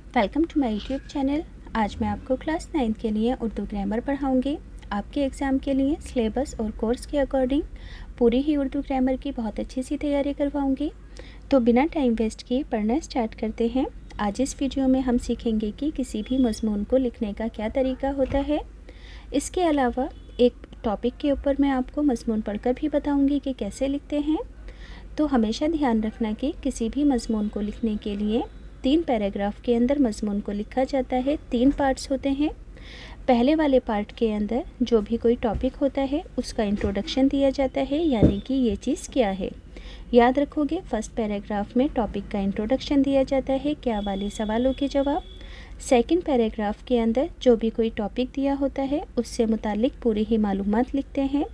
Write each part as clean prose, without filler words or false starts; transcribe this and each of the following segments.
Welcome to my YouTube channel. आज मैं आपको क्लास 9 के लिए उर्दू ग्रामर पढ़ाऊँगी। आपके एग्ज़ाम के लिए सिलेबस और कोर्स के अकॉर्डिंग पूरी ही उर्दू ग्रामर की बहुत अच्छी सी तैयारी करवाऊँगी। तो बिना टाइम वेस्ट किए पढ़ना स्टार्ट करते हैं। आज इस वीडियो में हम सीखेंगे कि किसी भी मज़मून को लिखने का क्या तरीका होता है। इसके अलावा एक टॉपिक के ऊपर मैं आपको मज़मून पढ़कर भी बताऊँगी कि कैसे लिखते हैं। तो हमेशा ध्यान रखना कि किसी भी मज़मून को लिखने के लिए 3 पैराग्राफ के अंदर मज़मून को लिखा जाता है। 3 पार्ट्स होते हैं। पहले वाले पार्ट के अंदर जो भी कोई टॉपिक होता है उसका इंट्रोडक्शन दिया जाता है, यानी कि ये चीज़ क्या है। याद रखोगे, फर्स्ट पैराग्राफ में टॉपिक का इंट्रोडक्शन दिया जाता है, क्या वाले सवालों के जवाब। सेकंड पैराग्राफ के अंदर जो भी कोई टॉपिक दिया होता है उससे मुतालिक पूरी ही मालूमात लिखते हैं,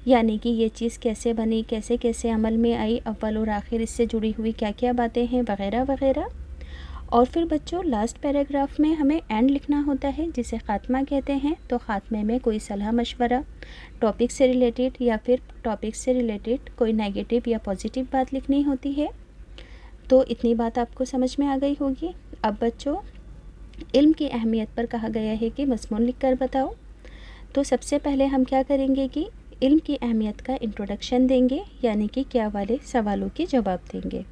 यानी कि ये चीज़ कैसे बनी, कैसे कैसे अमल में आई, अव्वल और आखिर इससे जुड़ी हुई क्या क्या बातें हैं, वगैरह वगैरह। और फिर बच्चों लास्ट पैराग्राफ में हमें एंड लिखना होता है, जिसे ख़ात्मा कहते हैं। तो ख़ात्मे में कोई सलाह मशवरा टॉपिक से रिलेटेड या फिर टॉपिक से रिलेटेड कोई नेगेटिव या पॉजिटिव बात लिखनी होती है। तो इतनी बात आपको समझ में आ गई होगी। अब बच्चों, इल्म की अहमियत पर कहा गया है कि मज़मून लिख कर बताओ। तो सबसे पहले हम क्या करेंगे कि इल्म की अहमियत का इंट्रोडक्शन देंगे, यानी कि क्या वाले सवालों के जवाब देंगे।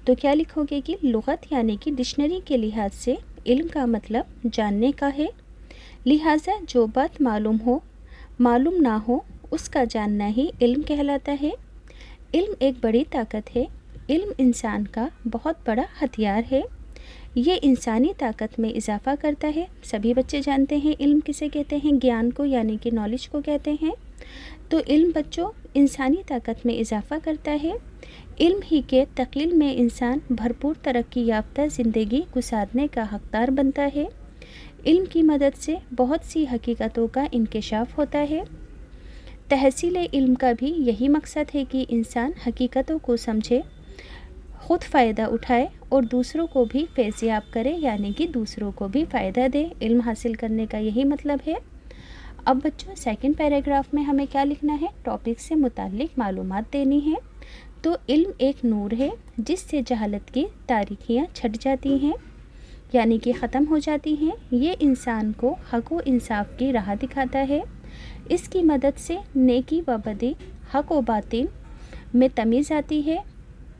तो क्या लिखोगे कि लुग़त यानी कि डिक्शनरी के लिहाज से इल्म का मतलब जानने का है, लिहाजा जो बात मालूम हो मालूम ना हो उसका जानना ही इल्म कहलाता है। इल्म एक बड़ी ताकत है। इल्म इंसान का बहुत बड़ा हथियार है। ये इंसानी ताकत में इजाफ़ा करता है। सभी बच्चे जानते हैं इल्म किसे कहते हैं, ज्ञान को यानी कि नॉलेज को कहते हैं। तो इल्म बच्चों इंसानी ताकत में इजाफ़ा करता है। इल्म ही के तक़लील में इंसान भरपूर तरक्की याफ्ता ज़िंदगी गुजारने का हक़दार बनता है। इल्म की मदद से बहुत सी हकीकतों का इंकशाफ होता है। तहसील इल्म का भी यही मकसद है कि इंसान हकीकतों को समझे, ख़ुद फ़ायदा उठाए और दूसरों को भी फैज़याब करे, यानी कि दूसरों को भी फ़ायदा दे। इल्म हासिल करने का यही मतलब है। अब बच्चों सेकंड पैराग्राफ में हमें क्या लिखना है, टॉपिक से मुताल्लिक़ मालूमात देनी है। तो इल्म एक नूर है जिससे जहालत की तारीकियाँ छट जाती हैं, यानी कि ख़त्म हो जाती हैं। ये इंसान को हक़ व इंसाफ की राह दिखाता है। इसकी मदद से नेकी व बदी, हक़ व बातिल में तमीज़ आती है।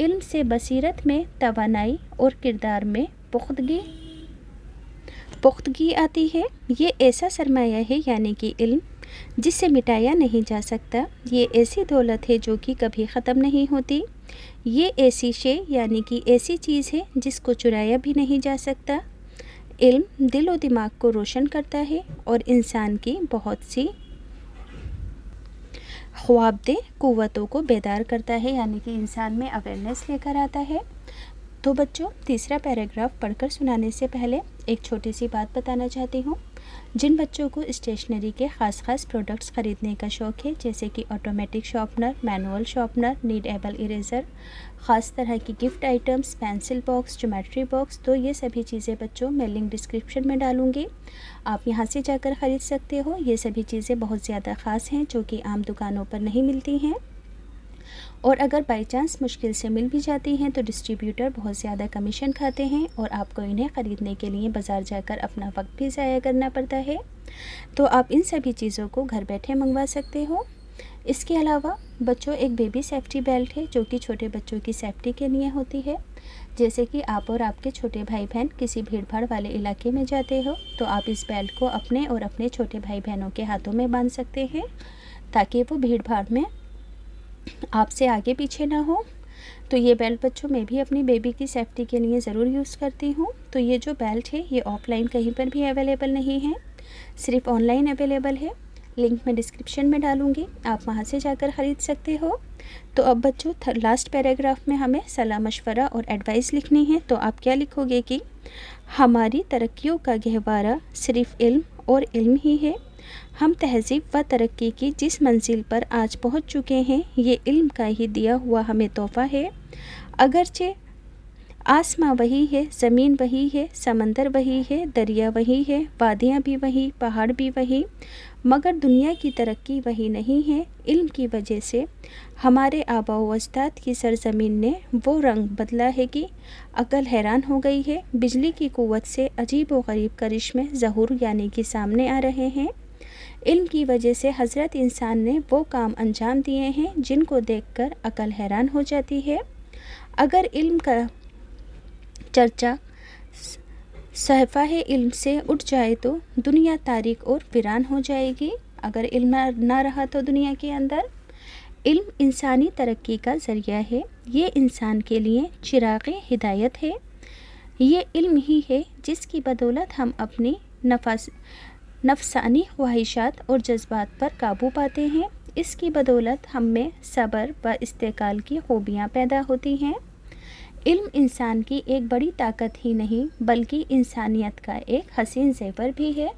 इल्म से बसीरत में तवानाई और किरदार में पुख्तगी आती है। ये ऐसा सरमाया है, यानी कि इल्म, जिसे मिटाया नहीं जा सकता। ये ऐसी दौलत है जो कि कभी ख़त्म नहीं होती। ये ऐसी शे यानी कि ऐसी चीज़ है जिसको चुराया भी नहीं जा सकता। इल्म दिल और दिमाग को रोशन करता है और इंसान की बहुत सी ख्वाबदे क़ुव्वतों को बेदार करता है, यानी कि इंसान में अवेयरनेस लेकर आता है। तो बच्चों तीसरा पैराग्राफ पढ़कर सुनाने से पहले एक छोटी सी बात बताना चाहती हूँ। जिन बच्चों को स्टेशनरी के ख़ास प्रोडक्ट्स ख़रीदने का शौक़ है, जैसे कि automatic sharpener, manual sharpener, needable eraser, ख़ास तरह की gift items, pencil box, geometry box, तो ये सभी चीज़ें बच्चों मैं लिंक डिस्क्रिप्शन में डालूँगी, आप यहाँ से जाकर ख़रीद सकते हो। ये सभी चीज़ें बहुत ज़्यादा ख़ास हैं जो कि आम दुकानों पर नहीं मिलती हैं, और अगर बाई चांस मुश्किल से मिल भी जाती हैं तो डिस्ट्रीब्यूटर बहुत ज़्यादा कमीशन खाते हैं और आपको इन्हें ख़रीदने के लिए बाज़ार जाकर अपना वक्त भी ज़ाया करना पड़ता है। तो आप इन सभी चीज़ों को घर बैठे मंगवा सकते हो। इसके अलावा बच्चों एक बेबी सेफ्टी बेल्ट है जो कि छोटे बच्चों की सेफ्टी के लिए होती है। जैसे कि आप और आपके छोटे भाई बहन किसी भीड़ भाड़ वाले इलाके में जाते हो तो आप इस बेल्ट को अपने और अपने छोटे भाई बहनों के हाथों में बांध सकते हैं, ताकि वो भीड़ भाड़ में आपसे आगे पीछे ना हो। तो ये बेल्ट बच्चों मैं भी अपनी बेबी की सेफ्टी के लिए ज़रूर यूज़ करती हूँ। तो ये जो बेल्ट है ये ऑफ़लाइन कहीं पर भी अवेलेबल नहीं है, सिर्फ ऑनलाइन अवेलेबल है। लिंक मैं डिस्क्रिप्शन में डालूँगी, आप वहाँ से जाकर ख़रीद सकते हो। तो अब बच्चों लास्ट पैराग्राफ में हमें सलाह मशवरा और एडवाइस लिखनी है। तो आप क्या लिखोगे कि हमारी तरक्कियों का गहवारा सिर्फ़ इल्म और इल्म ही है। हम तहज़ीब व तरक्की की जिस मंजिल पर आज पहुँच चुके हैं, ये इल्म का ही दिया हुआ हमें तोहफ़ा है। आसमां वही है, ज़मीन वही है, समंदर वही है, दरिया वही है, वादियाँ भी वही, पहाड़ भी वही, मगर दुनिया की तरक्की वही नहीं है। इल्म की वजह से हमारे आबा व अजदाद की सरज़मीन ने वो रंग बदला है कि अक़ल हैरान हो गई है। बिजली की क़ुव्वत से अजीब व गरीब करिश्मे ज़हूर यानी कि सामने आ रहे हैं। इल्म की वजह से हज़रत इंसान ने वो काम अंजाम दिए हैं जिनको देखकर अक़ल हैरान हो जाती है। अगर इल्म का चर्चा सहफ़ा इल्म से उठ जाए तो दुनिया तारीक और वीरान हो जाएगी। अगर इल्म ना रहा तो दुनिया के अंदर इल्म इंसानी तरक्की का ज़रिया है। ये इंसान के लिए चिराग़ हिदायत है। ये इल्म ही है जिसकी बदौलत हम अपनी नफसानी ख्वाहिशात और जज्बात पर काबू पाते हैं। इसकी बदौलत हम में सब्र व इस्तेकाल की खूबियाँ पैदा होती हैं। इल्म इंसान की एक बड़ी ताकत ही नहीं बल्कि इंसानियत का एक हसीन ज़ेवर भी है।